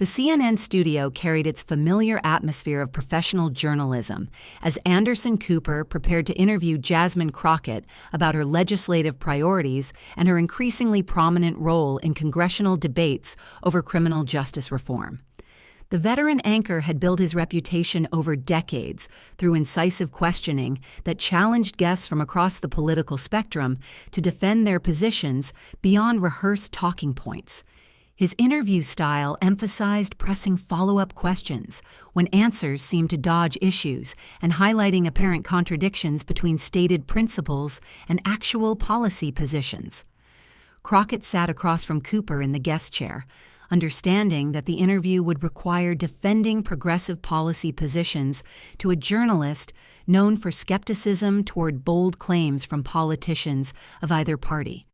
The CNN studio carried its familiar atmosphere of professional journalism as Anderson Cooper prepared to interview Jasmine Crockett about her legislative priorities and her increasingly prominent role in congressional debates over criminal justice reform. The veteran anchor had built his reputation over decades through incisive questioning that challenged guests from across the political spectrum to defend their positions beyond rehearsed talking points. His interview style emphasized pressing follow-up questions when answers seemed to dodge issues and highlighting apparent contradictions between stated principles and actual policy positions. Crockett sat across from Cooper in the guest chair, understanding that the interview would require defending progressive policy positions to a journalist known for skepticism toward bold claims from politicians of either party.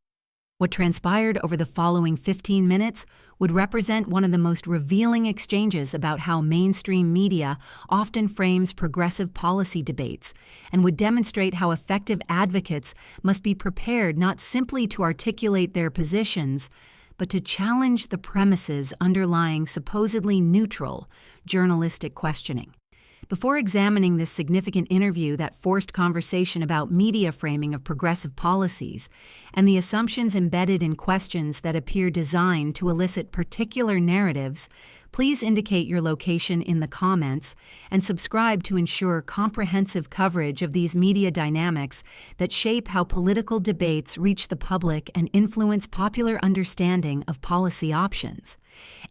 What transpired over the following 15 minutes would represent one of the most revealing exchanges about how mainstream media often frames progressive policy debates, and would demonstrate how effective advocates must be prepared not simply to articulate their positions, but to challenge the premises underlying supposedly neutral journalistic questioning. Before examining this significant interview that forced conversation about media framing of progressive policies and the assumptions embedded in questions that appear designed to elicit particular narratives, please indicate your location in the comments and subscribe to ensure comprehensive coverage of these media dynamics that shape how political debates reach the public and influence popular understanding of policy options.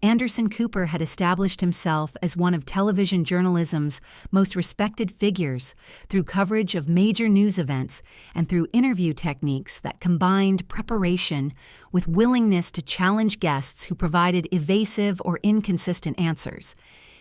Anderson Cooper had established himself as one of television journalism's most respected figures through coverage of major news events and through interview techniques that combined preparation with willingness to challenge guests who provided evasive or inconsistent answers.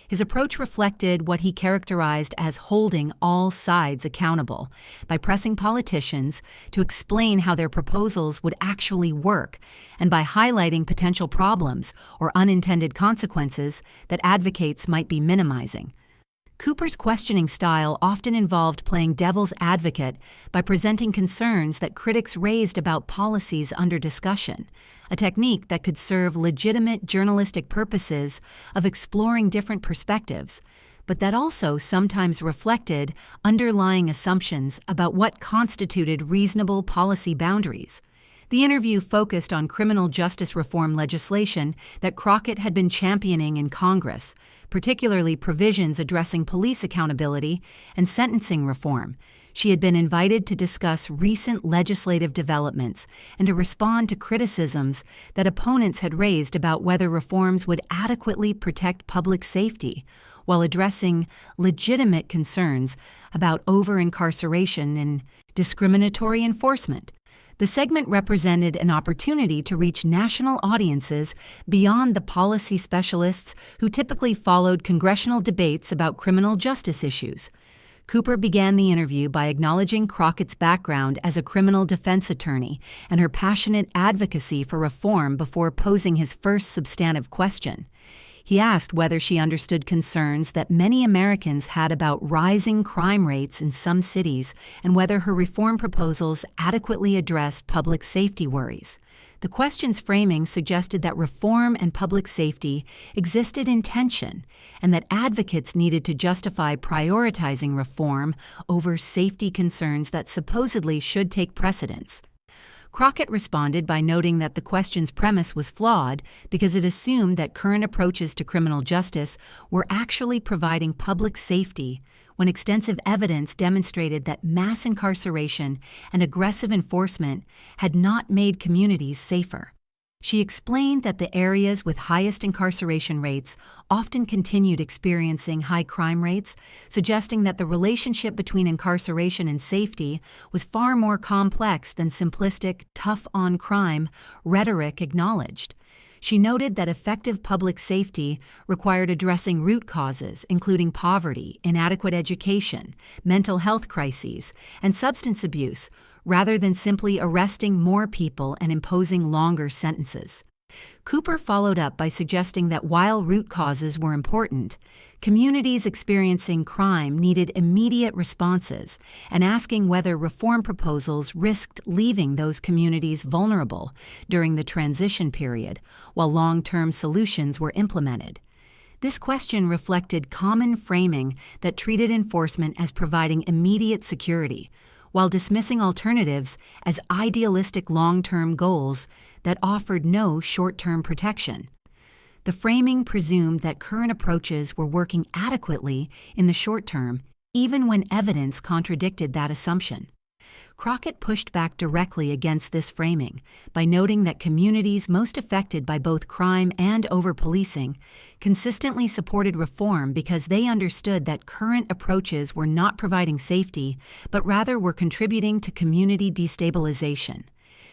His approach reflected what he characterized as holding all sides accountable by pressing politicians to explain how their proposals would actually work and by highlighting potential problems or unintended consequences that advocates might be minimizing. Cooper's questioning style often involved playing devil's advocate by presenting concerns that critics raised about policies under discussion, a technique that could serve legitimate journalistic purposes of exploring different perspectives, but that also sometimes reflected underlying assumptions about what constituted reasonable policy boundaries. The interview focused on criminal justice reform legislation that Crockett had been championing in Congress, particularly provisions addressing police accountability and sentencing reform. She had been invited to discuss recent legislative developments and to respond to criticisms that opponents had raised about whether reforms would adequately protect public safety, while addressing legitimate concerns about over-incarceration and discriminatory enforcement. The segment represented an opportunity to reach national audiences beyond the policy specialists who typically followed congressional debates about criminal justice issues. Cooper began the interview by acknowledging Crockett's background as a criminal defense attorney and her passionate advocacy for reform before posing his first substantive question. He asked whether she understood concerns that many Americans had about rising crime rates in some cities and whether her reform proposals adequately addressed public safety worries. The question's framing suggested that reform and public safety existed in tension and that advocates needed to justify prioritizing reform over safety concerns that supposedly should take precedence. Crockett responded by noting that the question's premise was flawed because it assumed that current approaches to criminal justice were actually providing public safety when extensive evidence demonstrated that mass incarceration and aggressive enforcement had not made communities safer. She explained that the areas with highest incarceration rates often continued experiencing high crime rates, suggesting that the relationship between incarceration and safety was far more complex than simplistic tough-on-crime rhetoric acknowledged. She noted that effective public safety required addressing root causes, including poverty, inadequate education, mental health crises, and substance abuse, rather than simply arresting more people and imposing longer sentences. Cooper followed up by suggesting that while root causes were important, communities experiencing crime needed immediate responses and asking whether reform proposals risked leaving those communities vulnerable during the transition period while long-term solutions were implemented. This question reflected common framing that treated enforcement as providing immediate security, while dismissing alternatives as idealistic long-term goals that offered no short-term protection. The framing presumed that current approaches were working adequately in the short term, even when evidence contradicted that assumption. Crockett pushed back directly against this framing by noting that communities most affected by both crime and over-policing consistently supported reform because they understood that current approaches were not providing safety, but rather were contributing to community destabilization.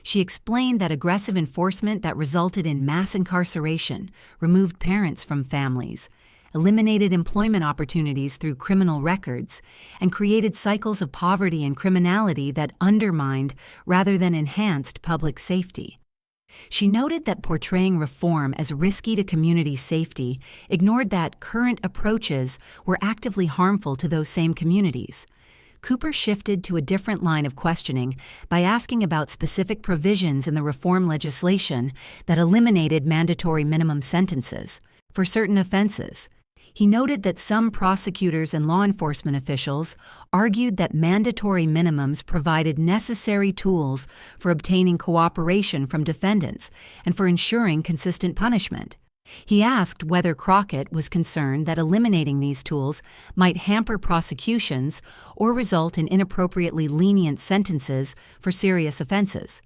She explained that aggressive enforcement that resulted in mass incarceration, removed parents from families, eliminated employment opportunities through criminal records, and created cycles of poverty and criminality that undermined rather than enhanced public safety. She noted that portraying reform as risky to community safety ignored that current approaches were actively harmful to those same communities. Cooper shifted to a different line of questioning by asking about specific provisions in the reform legislation that eliminated mandatory minimum sentences for certain offenses. He noted that some prosecutors and law enforcement officials argued that mandatory minimums provided necessary tools for obtaining cooperation from defendants and for ensuring consistent punishment. He asked whether Crockett was concerned that eliminating these tools might hamper prosecutions or result in inappropriately lenient sentences for serious offenses.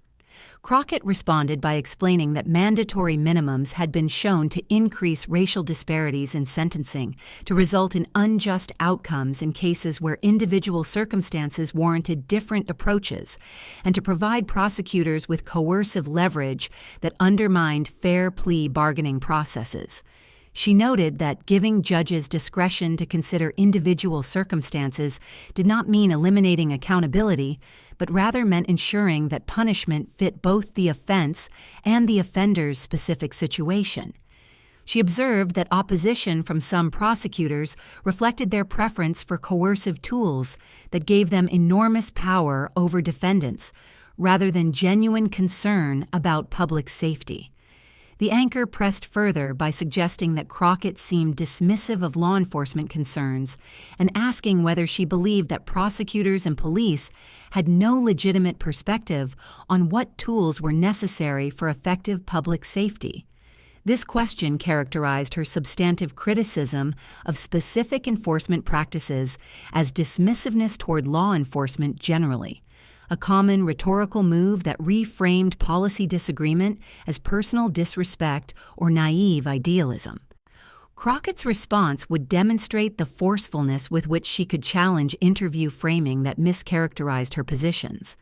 Crockett responded by explaining that mandatory minimums had been shown to increase racial disparities in sentencing, to result in unjust outcomes in cases where individual circumstances warranted different approaches, and to provide prosecutors with coercive leverage that undermined fair plea bargaining processes. She noted that giving judges discretion to consider individual circumstances did not mean eliminating accountability, but rather meant ensuring that punishment fit both the offense and the offender's specific situation. She observed that opposition from some prosecutors reflected their preference for coercive tools that gave them enormous power over defendants, rather than genuine concern about public safety. The anchor pressed further by suggesting that Crockett seemed dismissive of law enforcement concerns and asking whether she believed that prosecutors and police had no legitimate perspective on what tools were necessary for effective public safety. This question characterized her substantive criticism of specific enforcement practices as dismissiveness toward law enforcement generally, a common rhetorical move that reframed policy disagreement as personal disrespect or naive idealism. Crockett's response would demonstrate the forcefulness with which she could challenge interview framing that mischaracterized her positions.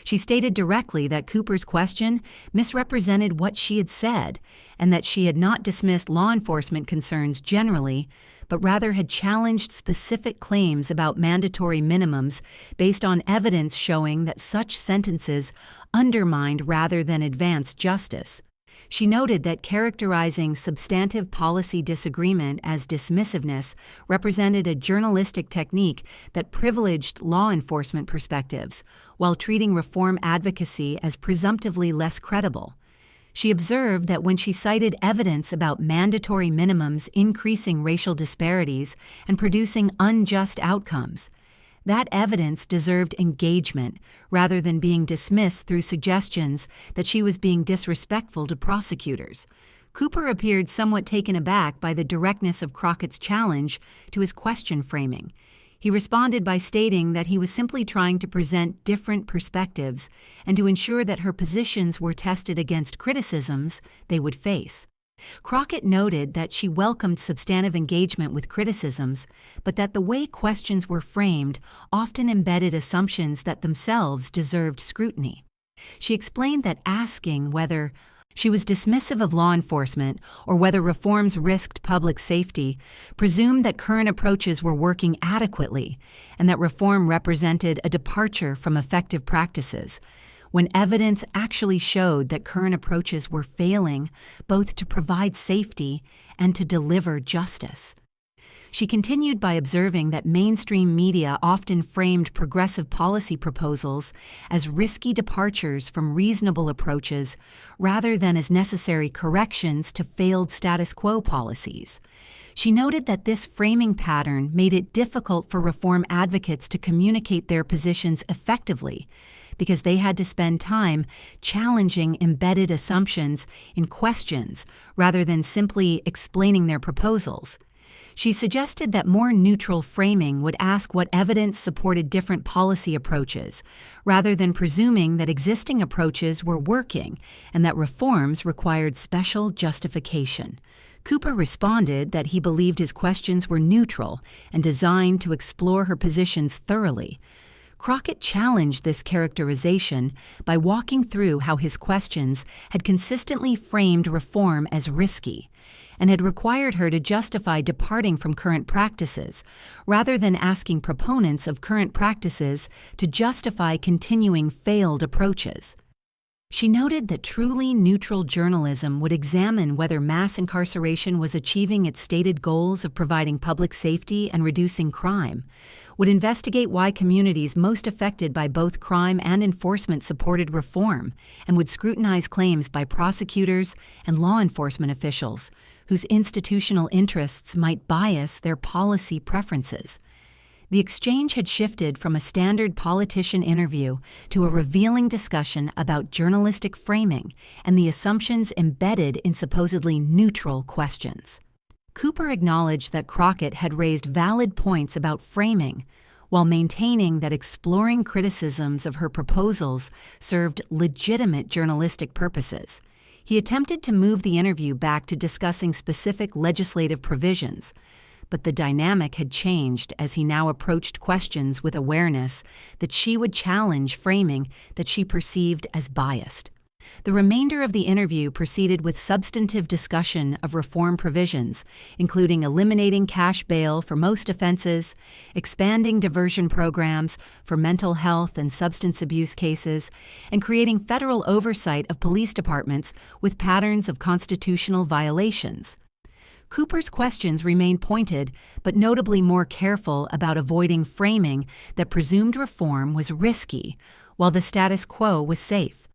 She stated directly that Cooper's question misrepresented what she had said, and that she had not dismissed law enforcement concerns generally, but rather had challenged specific claims about mandatory minimums based on evidence showing that such sentences undermined rather than advanced justice. She noted that characterizing substantive policy disagreement as dismissiveness represented a journalistic technique that privileged law enforcement perspectives, while treating reform advocacy as presumptively less credible. She observed that when she cited evidence about mandatory minimums increasing racial disparities and producing unjust outcomes, that evidence deserved engagement rather than being dismissed through suggestions that she was being disrespectful to prosecutors. Cooper appeared somewhat taken aback by the directness of Crockett's challenge to his question framing. He responded by stating that he was simply trying to present different perspectives and to ensure that her positions were tested against criticisms they would face. Crockett noted that she welcomed substantive engagement with criticisms, but that the way questions were framed often embedded assumptions that themselves deserved scrutiny. She explained that asking whether she was dismissive of law enforcement or whether reforms risked public safety presumed that current approaches were working adequately and that reform represented a departure from effective practices, when evidence actually showed that current approaches were failing both to provide safety and to deliver justice. She continued by observing that mainstream media often framed progressive policy proposals as risky departures from reasonable approaches rather than as necessary corrections to failed status quo policies. She noted that this framing pattern made it difficult for reform advocates to communicate their positions effectively because they had to spend time challenging embedded assumptions in questions rather than simply explaining their proposals. She suggested that more neutral framing would ask what evidence supported different policy approaches, rather than presuming that existing approaches were working and that reforms required special justification. Cooper responded that he believed his questions were neutral and designed to explore her positions thoroughly. Crockett challenged this characterization by walking through how his questions had consistently framed reform as risky and had required her to justify departing from current practices, rather than asking proponents of current practices to justify continuing failed approaches. She noted that truly neutral journalism would examine whether mass incarceration was achieving its stated goals of providing public safety and reducing crime, would investigate why communities most affected by both crime and enforcement supported reform, and would scrutinize claims by prosecutors and law enforcement officials whose institutional interests might bias their policy preferences. The exchange had shifted from a standard politician interview to a revealing discussion about journalistic framing and the assumptions embedded in supposedly neutral questions. Cooper acknowledged that Crockett had raised valid points about framing, while maintaining that exploring criticisms of her proposals served legitimate journalistic purposes. He attempted to move the interview back to discussing specific legislative provisions, but the dynamic had changed as he now approached questions with awareness that she would challenge framing that she perceived as biased. The remainder of the interview proceeded with substantive discussion of reform provisions, including eliminating cash bail for most offenses, expanding diversion programs for mental health and substance abuse cases, and creating federal oversight of police departments with patterns of constitutional violations. Cooper's questions remained pointed, but notably more careful about avoiding framing that presumed reform was risky, while the status quo was safe.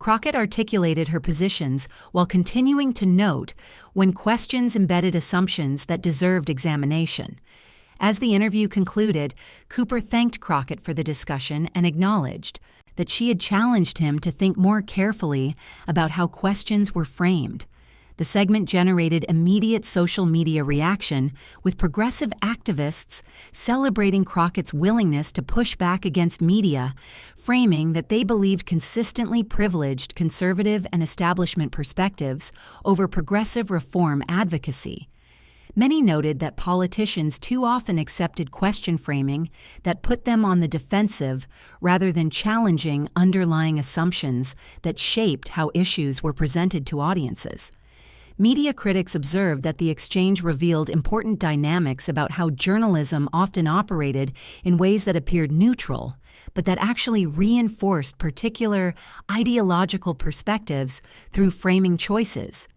Crockett articulated her positions while continuing to note when questions embedded assumptions that deserved examination. As the interview concluded, Cooper thanked Crockett for the discussion and acknowledged that she had challenged him to think more carefully about how questions were framed. The segment generated immediate social media reaction, with progressive activists celebrating Crockett's willingness to push back against media, framing that they believed consistently privileged conservative and establishment perspectives over progressive reform advocacy. Many noted that politicians too often accepted question framing that put them on the defensive rather than challenging underlying assumptions that shaped how issues were presented to audiences. Media critics observed that the exchange revealed important dynamics about how journalism often operated in ways that appeared neutral, but that actually reinforced particular ideological perspectives through framing choices.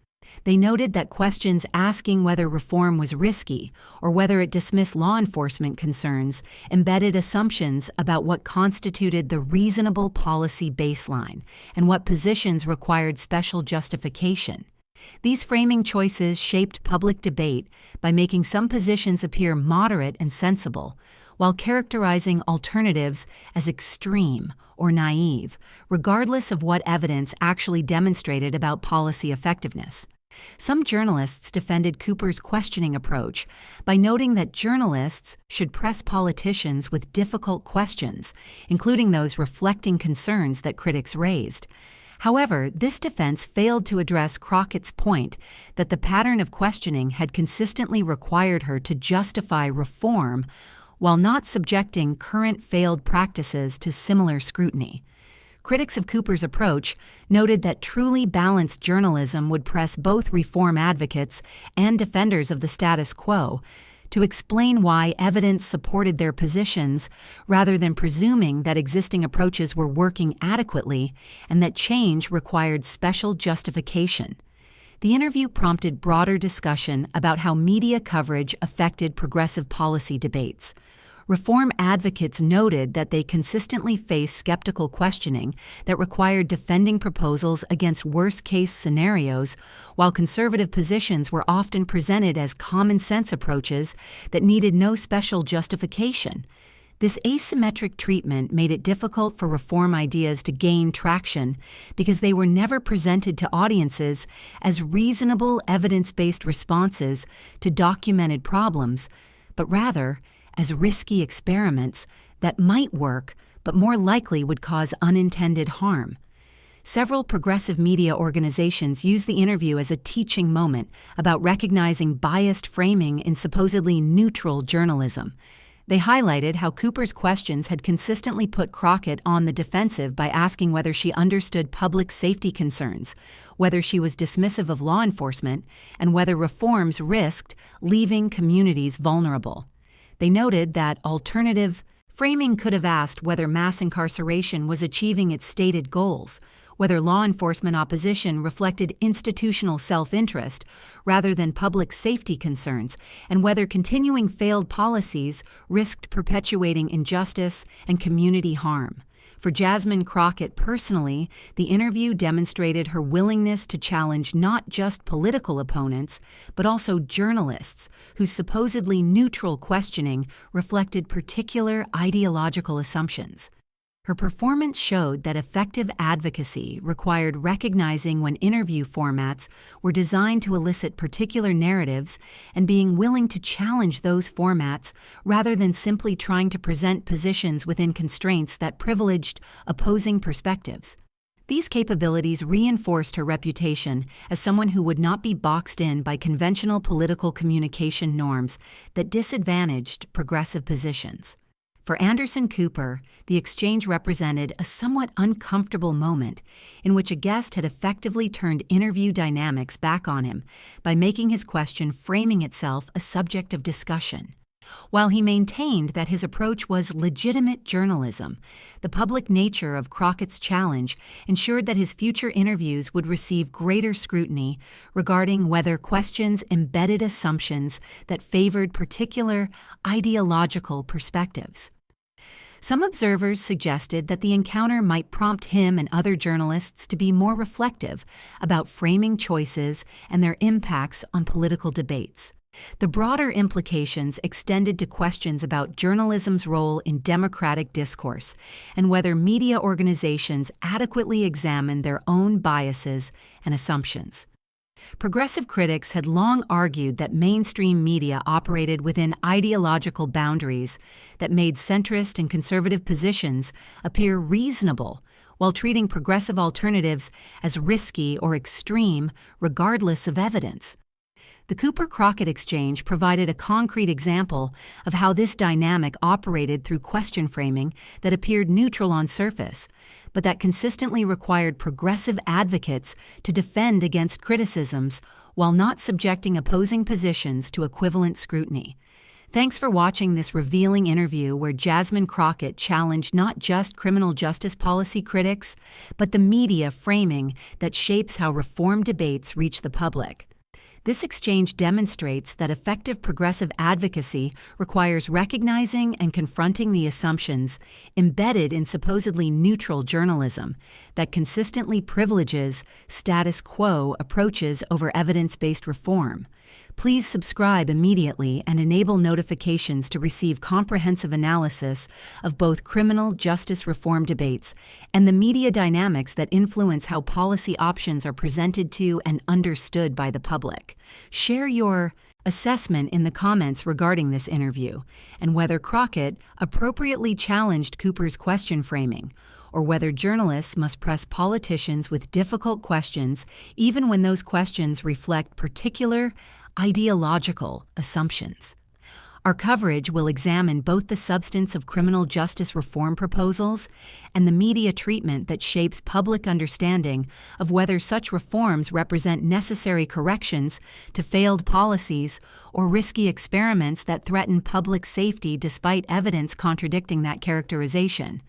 They noted that questions asking whether reform was risky or whether it dismissed law enforcement concerns embedded assumptions about what constituted the reasonable policy baseline and what positions required special justification. These framing choices shaped public debate by making some positions appear moderate and sensible, while characterizing alternatives as extreme or naive, regardless of what evidence actually demonstrated about policy effectiveness. Some journalists defended Cooper's questioning approach by noting that journalists should press politicians with difficult questions, including those reflecting concerns that critics raised. However, this defense failed to address Crockett's point that the pattern of questioning had consistently required her to justify reform while not subjecting current failed practices to similar scrutiny. Critics of Cooper's approach noted that truly balanced journalism would press both reform advocates and defenders of the status quo to explain why evidence supported their positions rather than presuming that existing approaches were working adequately and that change required special justification. The interview prompted broader discussion about how media coverage affected progressive policy debates. Reform advocates noted that they consistently faced skeptical questioning that required defending proposals against worst-case scenarios, while conservative positions were often presented as common-sense approaches that needed no special justification. This asymmetric treatment made it difficult for reform ideas to gain traction because they were never presented to audiences as reasonable, evidence-based responses to documented problems, but rather as risky experiments that might work but more likely would cause unintended harm. Several progressive media organizations use the interview as a teaching moment about recognizing biased framing in supposedly neutral journalism. They highlighted how Cooper's questions had consistently put Crockett on the defensive by asking whether she understood public safety concerns, whether she was dismissive of law enforcement, and whether reforms risked leaving communities vulnerable. They noted that alternative framing could have asked whether mass incarceration was achieving its stated goals, whether law enforcement opposition reflected institutional self-interest rather than public safety concerns, and whether continuing failed policies risked perpetuating injustice and community harm. For Jasmine Crockett personally, the interview demonstrated her willingness to challenge not just political opponents, but also journalists whose supposedly neutral questioning reflected particular ideological assumptions. Her performance showed that effective advocacy required recognizing when interview formats were designed to elicit particular narratives and being willing to challenge those formats rather than simply trying to present positions within constraints that privileged opposing perspectives. These capabilities reinforced her reputation as someone who would not be boxed in by conventional political communication norms that disadvantaged progressive positions. For Anderson Cooper, the exchange represented a somewhat uncomfortable moment in which a guest had effectively turned interview dynamics back on him by making his question framing itself a subject of discussion. While he maintained that his approach was legitimate journalism, the public nature of Crockett's challenge ensured that his future interviews would receive greater scrutiny regarding whether questions embedded assumptions that favored particular ideological perspectives. Some observers suggested that the encounter might prompt him and other journalists to be more reflective about framing choices and their impacts on political debates. The broader implications extended to questions about journalism's role in democratic discourse and whether media organizations adequately examine their own biases and assumptions. Progressive critics had long argued that mainstream media operated within ideological boundaries that made centrist and conservative positions appear reasonable, while treating progressive alternatives as risky or extreme regardless of evidence. The Cooper-Crockett exchange provided a concrete example of how this dynamic operated through question framing that appeared neutral on surface, but that consistently required progressive advocates to defend against criticisms while not subjecting opposing positions to equivalent scrutiny. Thanks for watching this revealing interview where Jasmine Crockett challenged not just criminal justice policy critics, but the media framing that shapes how reform debates reach the public. This exchange demonstrates that effective progressive advocacy requires recognizing and confronting the assumptions embedded in supposedly neutral journalism that consistently privileges status quo approaches over evidence-based reform. Please subscribe immediately and enable notifications to receive comprehensive analysis of both criminal justice reform debates and the media dynamics that influence how policy options are presented to and understood by the public. Share your assessment in the comments regarding this interview and whether Crockett appropriately challenged Cooper's question framing, or whether journalists must press politicians with difficult questions even when those questions reflect particular ideological assumptions. Our coverage will examine both the substance of criminal justice reform proposals and the media treatment that shapes public understanding of whether such reforms represent necessary corrections to failed policies or risky experiments that threaten public safety despite evidence contradicting that characterization.